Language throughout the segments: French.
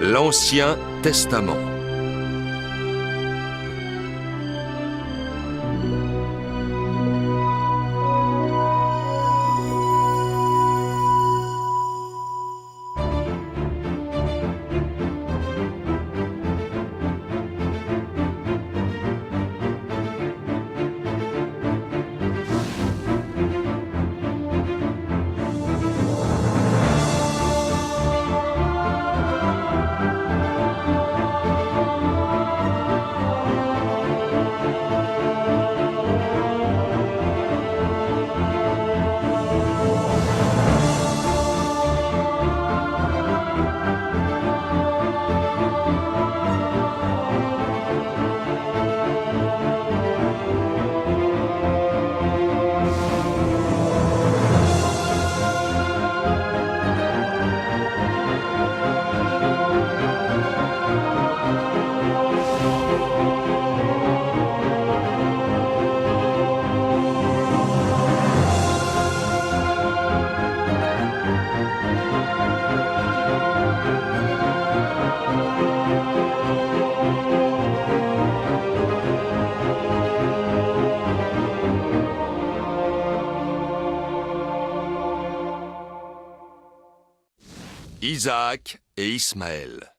L'Ancien Testament. Isaac et Ismaël.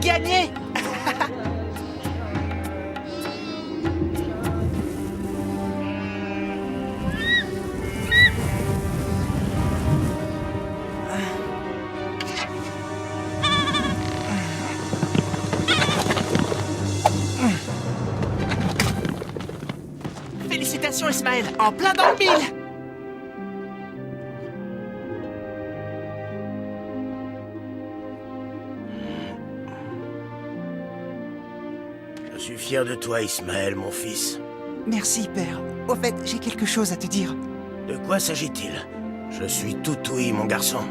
Gagné! Félicitations Ismaël, en plein dans le mille! Je suis fier de toi, Ismaël, mon fils. Merci, père. Au fait, j'ai quelque chose à te dire. De quoi s'agit-il? Je suis tout ouïe, mon garçon.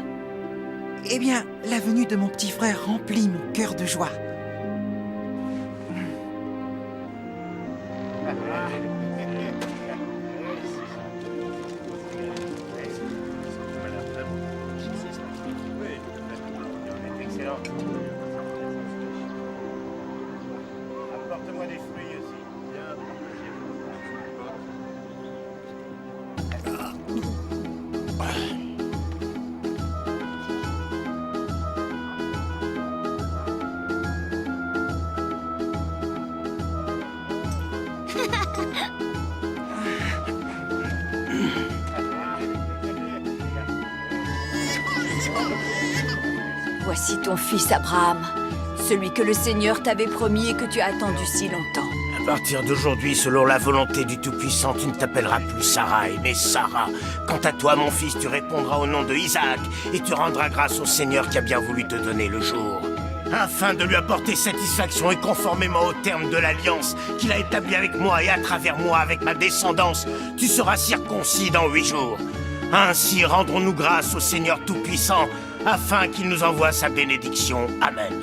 Eh bien, la venue de mon petit frère remplit mon cœur de joie. Apporte-moi des fruits aussi. Voici ton fils Abraham, celui que le Seigneur t'avait promis et que tu as attendu si longtemps. À partir d'aujourd'hui, selon la volonté du Tout-Puissant, tu ne t'appelleras plus Sarai, mais Sarah. Quant à toi, mon fils, tu répondras au nom de Isaac, et tu rendras grâce au Seigneur qui a bien voulu te donner le jour. Afin de lui apporter satisfaction et conformément au terme de l'alliance qu'il a établie avec moi et à travers moi avec ma descendance, tu seras circoncis dans 8 jours. Ainsi rendrons-nous grâce au Seigneur Tout-Puissant, afin qu'il nous envoie sa bénédiction. Amen.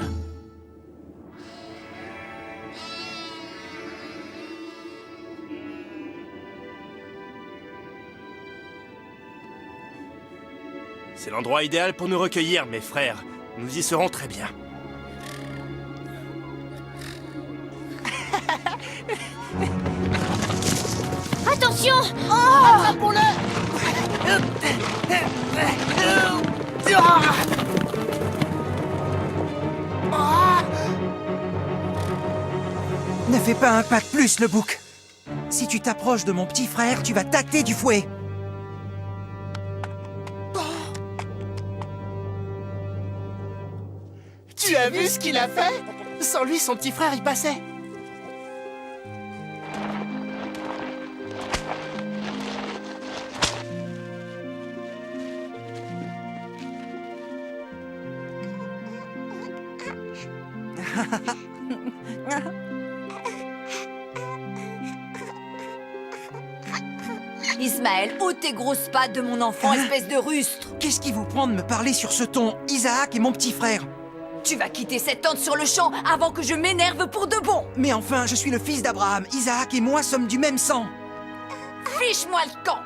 C'est l'endroit idéal pour nous recueillir, mes frères. Nous y serons très bien. Attention! Attrapons-le! Ne fais pas un pas de plus, le bouc. Si tu t'approches de mon petit frère, tu vas tâter du fouet. Tu as vu ce qu'il a fait? Sans lui, son petit frère y passait. Ismaël, ôte tes grosses pattes de mon enfant, espèce de rustre. Qu'est-ce qui vous prend de me parler sur ce ton? Isaac est mon petit frère. Tu vas quitter cette tente sur le champ avant que je m'énerve pour de bon. Mais enfin, je suis le fils d'Abraham. Isaac et moi sommes du même sang. Fiche-moi le camp.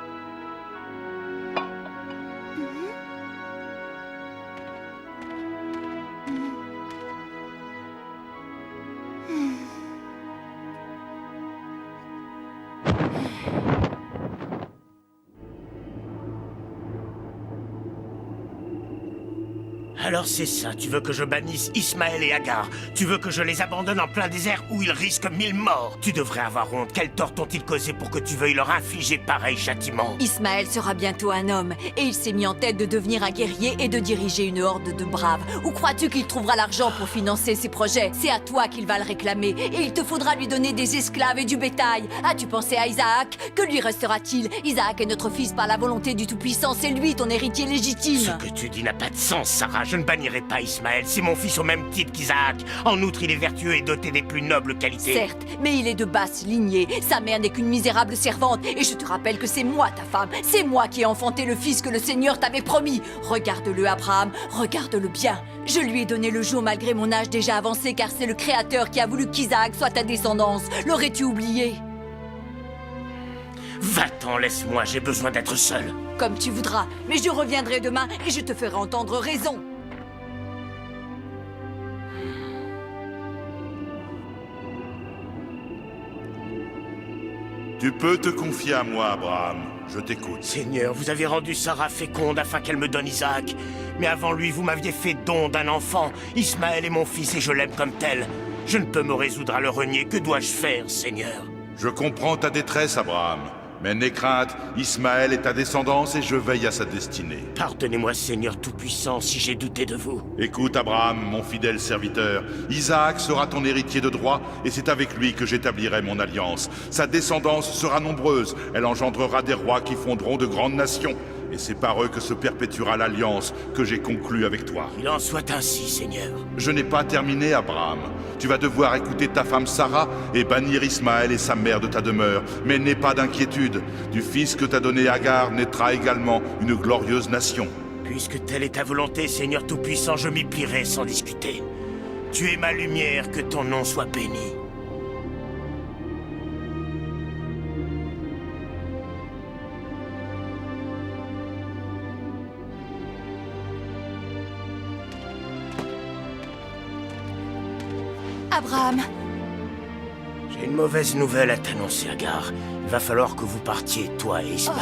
Alors c'est ça, tu veux que je bannisse Ismaël et Agar. Tu veux que je les abandonne en plein désert où ils risquent 1000 morts. Tu devrais avoir honte. Quel tort t'ont-ils causé pour que tu veuilles leur infliger pareil châtiment? Ismaël sera bientôt un homme, et il s'est mis en tête de devenir un guerrier et de diriger une horde de braves. Où crois-tu qu'il trouvera l'argent pour financer ses projets? C'est à toi qu'il va le réclamer, et il te faudra lui donner des esclaves et du bétail. As-tu pensé à Isaac? Que lui restera-t-il? Isaac est notre fils par la volonté du Tout-Puissant, c'est lui ton héritier légitime. Ce que tu dis n'a pas de sens, Sarah. Je ne bannirai pas Ismaël, c'est mon fils au même titre qu'Isaac. En outre, il est vertueux et doté des plus nobles qualités. Certes, mais il est de basse lignée. Sa mère n'est qu'une misérable servante. Et je te rappelle que c'est moi ta femme. C'est moi qui ai enfanté le fils que le Seigneur t'avait promis. Regarde-le, Abraham, regarde-le bien. Je lui ai donné le jour malgré mon âge déjà avancé, car c'est le Créateur qui a voulu qu'Isaac soit ta descendance. L'aurais-tu oublié? Va-t'en, laisse-moi, j'ai besoin d'être seul. Comme tu voudras, mais je reviendrai demain et je te ferai entendre raison. Tu peux te confier à moi, Abraham. Je t'écoute. Seigneur, vous avez rendu Sarah féconde afin qu'elle me donne Isaac. Mais avant lui, vous m'aviez fait don d'un enfant. Ismaël est mon fils et je l'aime comme tel. Je ne peux me résoudre à le renier. Que dois-je faire, Seigneur? Je comprends ta détresse, Abraham. Mais n'aie crainte, Ismaël est ta descendance et je veille à sa destinée. Pardonnez-moi, Seigneur Tout-Puissant, si j'ai douté de vous. Écoute, Abraham, mon fidèle serviteur. Isaac sera ton héritier de droit et c'est avec lui que j'établirai mon alliance. Sa descendance sera nombreuse. Elle engendrera des rois qui fonderont de grandes nations. Et c'est par eux que se perpétuera l'alliance que j'ai conclue avec toi. Il en soit ainsi, Seigneur. Je n'ai pas terminé, Abraham. Tu vas devoir écouter ta femme Sarah et bannir Ismaël et sa mère de ta demeure. Mais n'aie pas d'inquiétude. Du fils que t'a donné Agar naîtra également une glorieuse nation. Puisque telle est ta volonté, Seigneur Tout-Puissant, je m'y plierai sans discuter. Tu es ma lumière, que ton nom soit béni. Abraham, J'ai une mauvaise nouvelle à t'annoncer, Agar. Il va falloir que vous partiez, toi et Ismaël.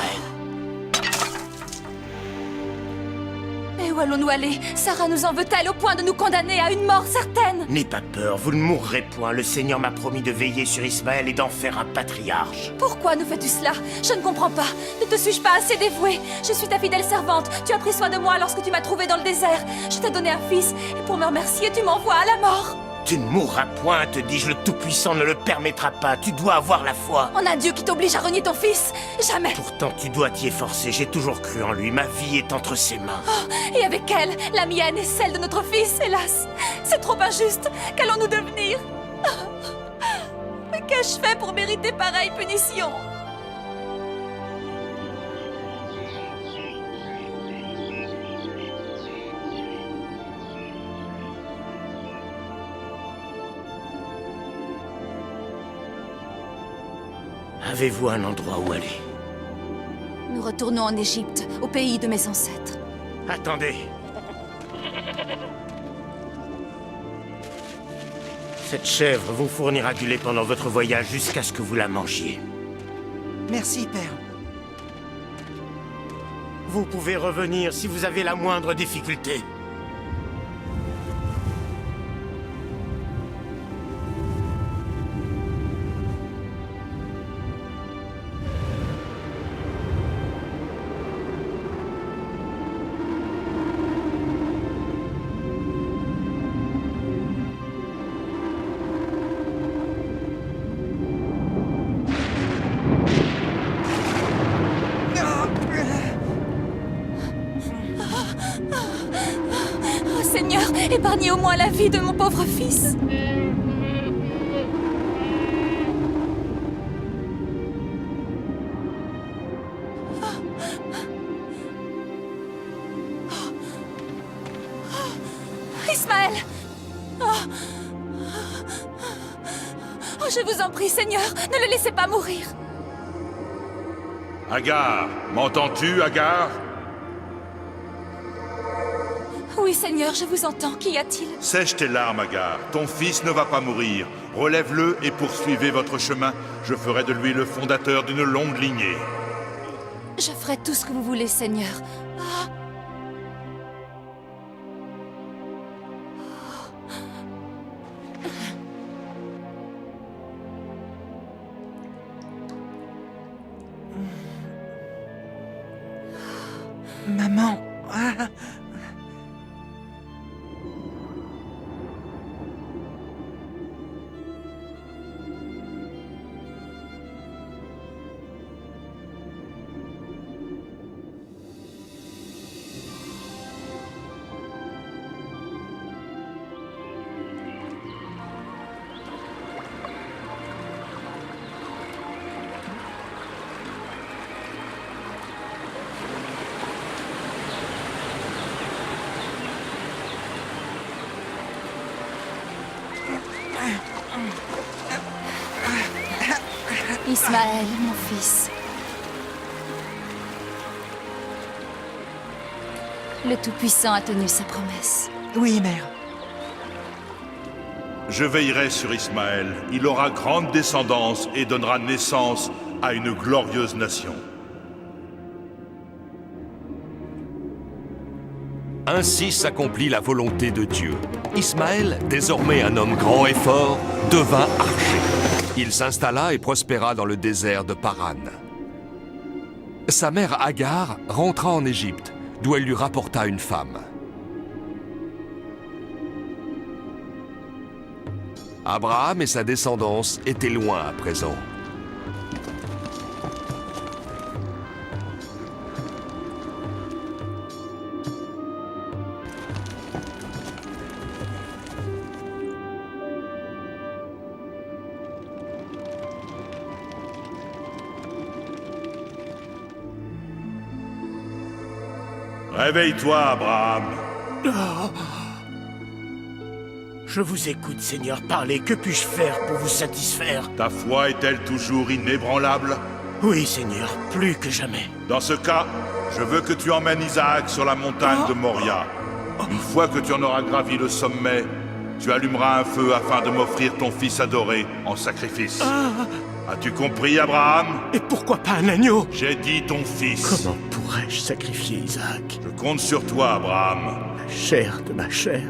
mais où allons-nous aller? Sarah nous en veut-elle au point de nous condamner à une mort certaine? N'aie pas peur, vous ne mourrez point. Le Seigneur m'a promis de veiller sur Ismaël et d'en faire un patriarche. Pourquoi nous fais-tu cela? Je ne comprends pas. Ne te suis-je pas assez dévouée? Je suis ta fidèle servante. Tu as pris soin de moi lorsque tu m'as trouvée dans le désert. Je t'ai donné un fils, et pour me remercier, tu m'envoies à la mort. Tu ne mourras point, te dis-je, le Tout-Puissant ne le permettra pas. Tu dois avoir la foi. En un Dieu qui t'oblige à renier ton fils? Jamais. Pourtant, tu dois t'y efforcer. J'ai toujours cru en lui. Ma vie est entre ses mains. Et avec elle, la mienne et celle de notre fils, hélas. C'est trop injuste. Qu'allons-nous devenir? Mais qu'ai-je fait pour mériter pareille punition? Avez-vous un endroit où aller? Nous retournons en Égypte, au pays de mes ancêtres. Attendez. Cette chèvre vous fournira du lait pendant votre voyage jusqu'à ce que vous la mangiez. Merci, père. Vous pouvez revenir si vous avez la moindre difficulté. Oh Seigneur, épargnez au moins la vie de mon pauvre fils. Ismaël! Oh, je vous en prie, Seigneur, ne le laissez pas mourir. Agar, m'entends-tu, Agar? Oui, Seigneur, je vous entends. Qu'y a-t-il? Sèche tes larmes, Agar. Ton fils ne va pas mourir. Relève-le et poursuivez votre chemin. Je ferai de lui le fondateur d'une longue lignée. Je ferai tout ce que vous voulez, Seigneur. Ah. Maman. Ah. Ismaël, mon fils. Le Tout-Puissant a tenu sa promesse. Oui, mère. Je veillerai sur Ismaël. Il aura grande descendance et donnera naissance à une glorieuse nation. Ainsi s'accomplit la volonté de Dieu. Ismaël, désormais un homme grand et fort, devint archer. Il s'installa et prospéra dans le désert de Paran. Sa mère Agar rentra en Égypte, d'où elle lui rapporta une femme. Abraham et sa descendance étaient loin à présent. Réveille-toi, Abraham. Je vous écoute, Seigneur, parlez. Que puis-je faire pour vous satisfaire? Ta foi est-elle toujours inébranlable? Oui, Seigneur, plus que jamais. Dans ce cas, je veux que tu emmènes Isaac sur la montagne de Moria. Une fois que tu en auras gravi le sommet, tu allumeras un feu afin de m'offrir ton fils adoré en sacrifice. As-tu compris, Abraham? Et pourquoi pas un agneau? J'ai dit ton fils. Comment pourrais-je sacrifier Isaac? Je compte sur toi, Abraham. La chair de ma chair.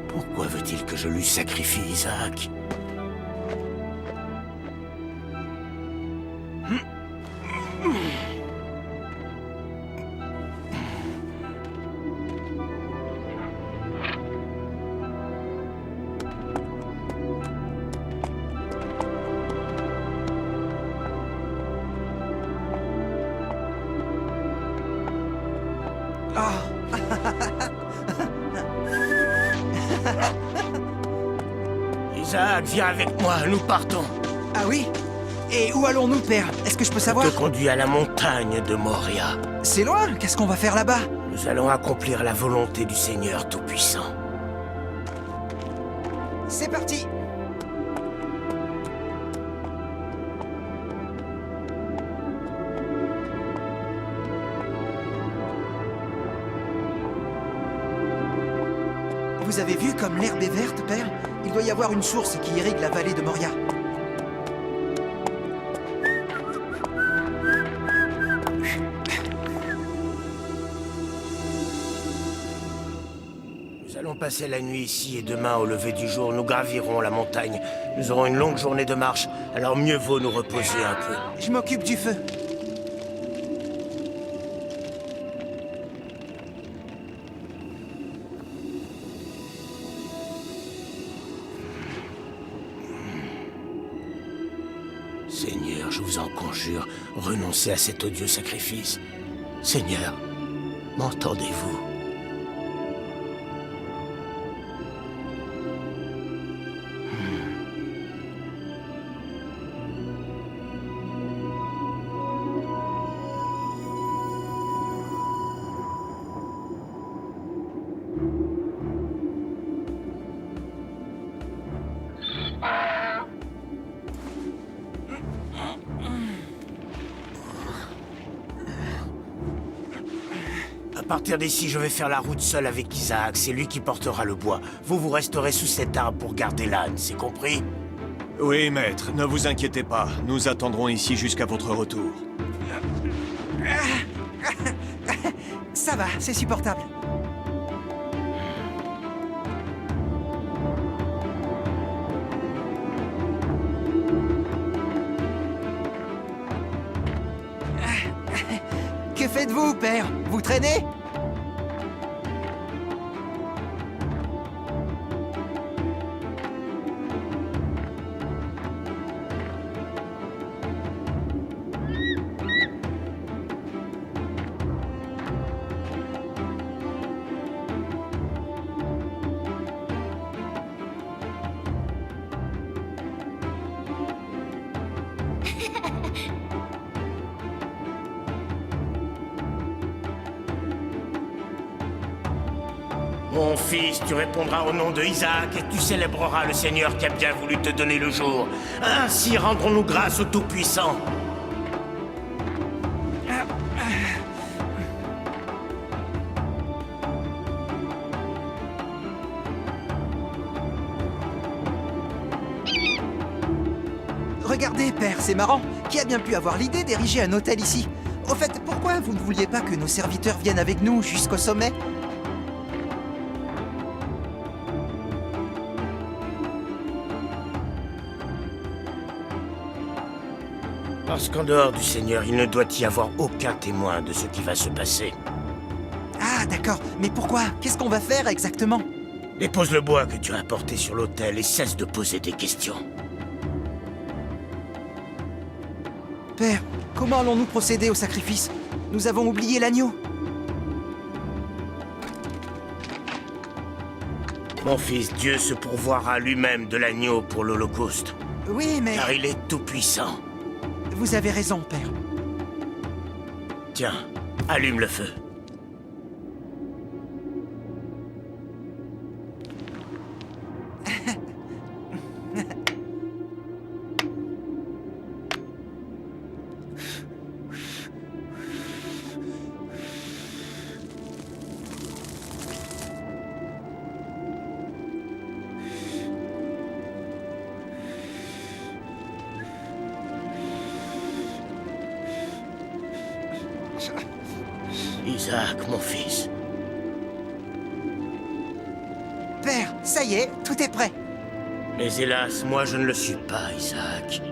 Pourquoi veut-il que je lui sacrifie Isaac? Isaac, viens avec moi, nous partons. Ah oui? Et où allons-nous, père? Est-ce que je peux savoir? Je te conduis à la montagne de Moria. C'est loin? Qu'est-ce qu'on va faire là-bas? Nous allons accomplir la volonté du Seigneur Tout-Puissant. C'est parti! Vous avez vu comme l'herbe est verte, père? Il Il doit y avoir une source qui irrigue la vallée de Moria. Nous allons passer la nuit ici et demain, au lever du jour, nous gravirons la montagne. Nous aurons une longue journée de marche, alors mieux vaut nous reposer un peu. Je m'occupe du feu. Seigneur, je vous en conjure, renoncez à cet odieux sacrifice. Seigneur, m'entendez-vous? À partir d'ici, je vais faire la route seul avec Isaac. C'est lui qui portera le bois. Vous resterez sous cet arbre pour garder l'âne, c'est compris? Oui, maître, ne vous inquiétez pas. Nous attendrons ici jusqu'à votre retour. Ça va, c'est supportable. Que faites-vous, père? Vous traînez? Mon fils, tu répondras au nom de Isaac et tu célébreras le Seigneur qui a bien voulu te donner le jour. Ainsi rendrons-nous grâce au Tout-Puissant. Regardez, père, c'est marrant. Qui a bien pu avoir l'idée d'ériger un hôtel ici? Au fait, pourquoi vous ne vouliez pas que nos serviteurs viennent avec nous jusqu'au sommet? Parce qu'en dehors du Seigneur, il ne doit y avoir aucun témoin de ce qui va se passer. Ah, d'accord. Mais pourquoi? Qu'est-ce qu'on va faire exactement? Dépose le bois que tu as apporté sur l'autel et cesse de poser des questions. Père, comment allons-nous procéder au sacrifice? Nous avons oublié l'agneau. Mon fils, Dieu se pourvoira lui-même de l'agneau pour l'Holocauste. Oui, mais... Car il est tout-puissant. Vous avez raison, père. Tiens, allume le feu. Isaac, mon fils. Père, ça y est, tout est prêt. Mais hélas, moi je ne le suis pas, Isaac.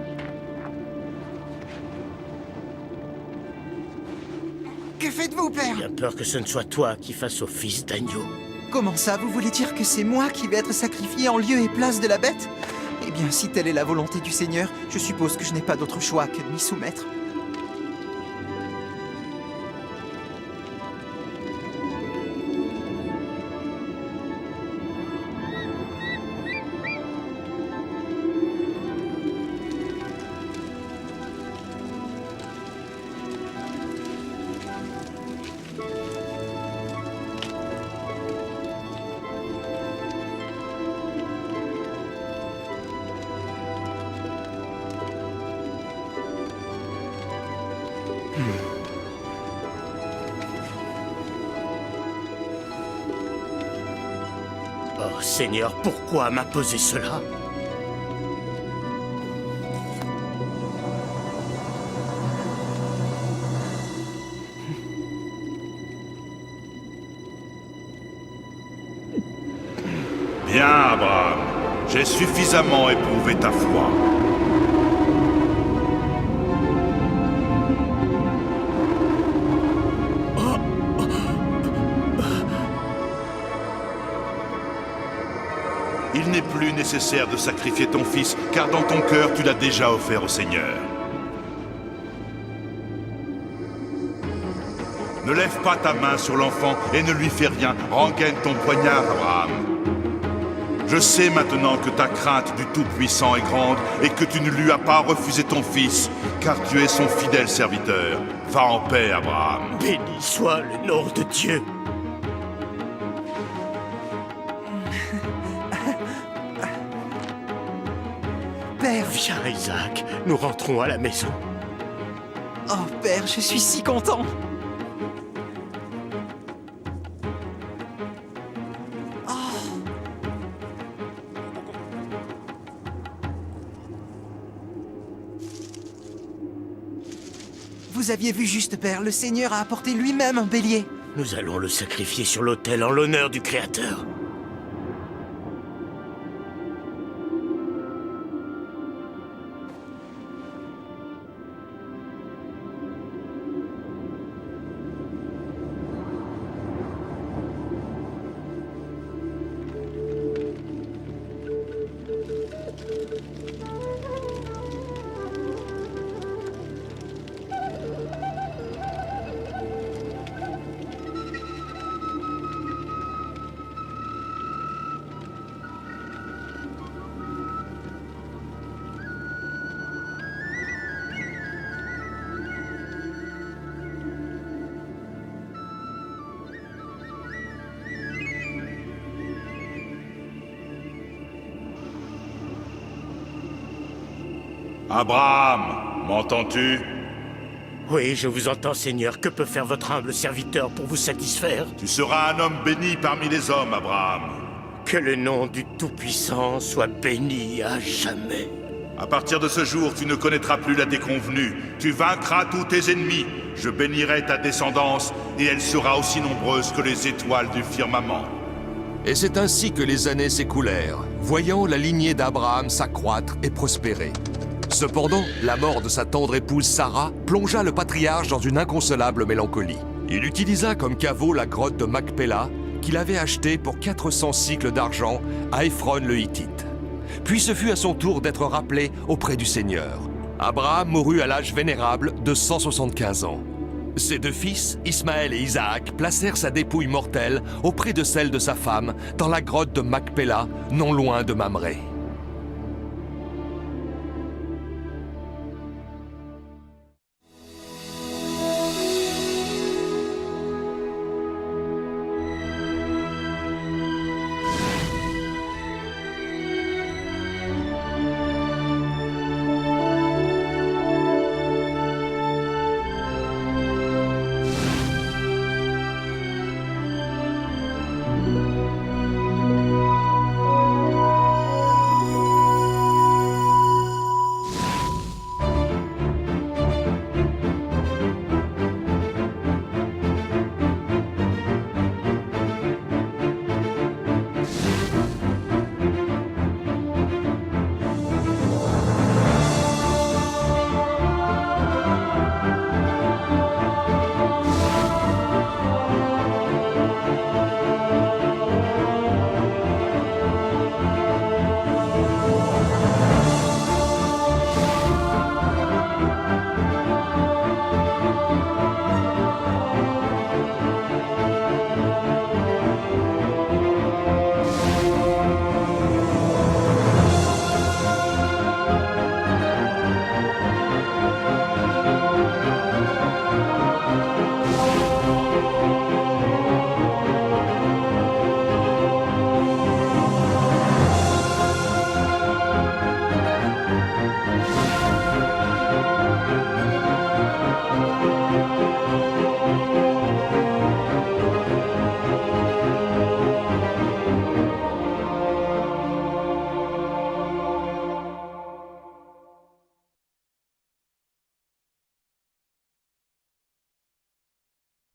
Que faites-vous, père? J'ai peur que ce ne soit toi qui fasses office d'agneau. Comment ça? Vous voulez dire que c'est moi qui vais être sacrifié en lieu et place de la bête? Eh bien, si telle est la volonté du Seigneur, je suppose que je n'ai pas d'autre choix que de m'y soumettre. Seigneur, pourquoi m'imposer cela? Bien, Abraham. J'ai suffisamment éprouvé ta foi. Il n'est plus nécessaire de sacrifier ton fils, car dans ton cœur, tu l'as déjà offert au Seigneur. Ne lève pas ta main sur l'enfant et ne lui fais rien. Rengaine ton poignard, Abraham. Je sais maintenant que ta crainte du Tout-Puissant est grande et que tu ne lui as pas refusé ton fils, car tu es son fidèle serviteur. Va en paix, Abraham. Béni soit le nom de Dieu. Père! Viens, Isaac, nous rentrons à la maison. Oh, Père, je suis si content! Vous aviez vu juste, Père, le Seigneur a apporté lui-même un bélier. Nous allons le sacrifier sur l'autel en l'honneur du Créateur. Abraham, m'entends-tu? Oui, je vous entends, Seigneur. Que peut faire votre humble serviteur pour vous satisfaire? Tu seras un homme béni parmi les hommes, Abraham. Que le nom du Tout-Puissant soit béni à jamais. À partir de ce jour, tu ne connaîtras plus la déconvenue. Tu vaincras tous tes ennemis. Je bénirai ta descendance, et elle sera aussi nombreuse que les étoiles du firmament. Et c'est ainsi que les années s'écoulèrent, voyant la lignée d'Abraham s'accroître et prospérer. Cependant, la mort de sa tendre épouse Sarah plongea le patriarche dans une inconsolable mélancolie. Il utilisa comme caveau la grotte de Macpéla, qu'il avait achetée pour 400 cycles d'argent à Éphron le Hittite. Puis ce fut à son tour d'être rappelé auprès du Seigneur. Abraham mourut à l'âge vénérable de 175 ans. Ses deux fils, Ismaël et Isaac, placèrent sa dépouille mortelle auprès de celle de sa femme dans la grotte de Macpéla, non loin de Mamré.